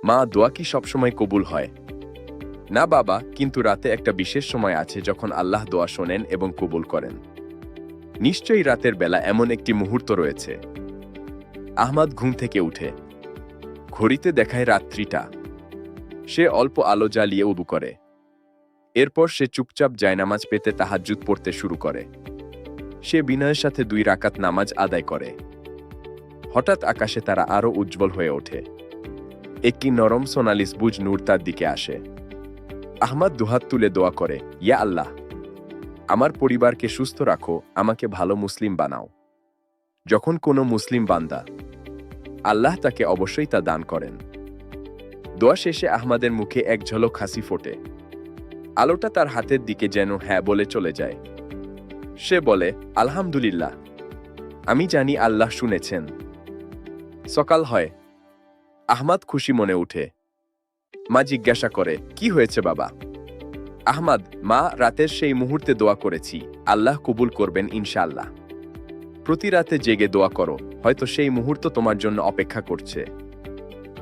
মা, দোয়া কি সবসময় কবুল হয়? না বাবা, কিন্তু রাতে একটা বিশেষ সময় আছে যখন আল্লাহ দোয়া শোনেন এবং কবুল করেন। নিশ্চয়ই রাতের বেলা এমন একটি মুহূর্ত রয়েছে। আহমাদ ঘুম থেকে উঠে ঘড়িতে দেখায় রাত 3টা। সে অল্প আলো জ্বালিয়ে উদু করে। এরপর সে চুপচাপ জায়নামাজ পেতে তাহাজ্জুদ পড়তে শুরু করে। সে বিনয়ের সাথে 2 রাকাত নামাজ আদায় করে। হঠাৎ আকাশে তারা আরো উজ্জ্বল হয়ে ওঠে। একটি নরম সোনালি সবুজ নূর তার দিকে আসে। আহমাদ দুহাত তুলে দোয়া করে, ইয়া আল্লাহ, আমার পরিবারকে সুস্থ রাখো, আমাকে ভালো মুসলিম বানাও। যখন কোনো মুসলিম বান্দা, আল্লাহ তাকে অবশ্যই তা দান করেন। দোয়া শেষে আহমাদের মুখে এক ঝলক হাসি ফোটে। আলোটা তার হাতের দিকে যেন হ্যাঁ বলে চলে যায়। সে বলে, আলহামদুলিল্লাহ, আমি জানি আল্লাহ শুনেছেন। সকাল হয়। আহমাদ খুশি মনে উঠে। মা জিজ্ঞাসা করে, কি হয়েছে বাবা? আহমাদ, মা, রাতের সেই মুহূর্তে দোয়া করেছি, আল্লাহ কবুল করবেন ইনশাআল্লাহ। প্রতি রাতে জেগে দোয়া করো, হয়তো সেই মুহূর্ত তোমার জন্য অপেক্ষা করছে।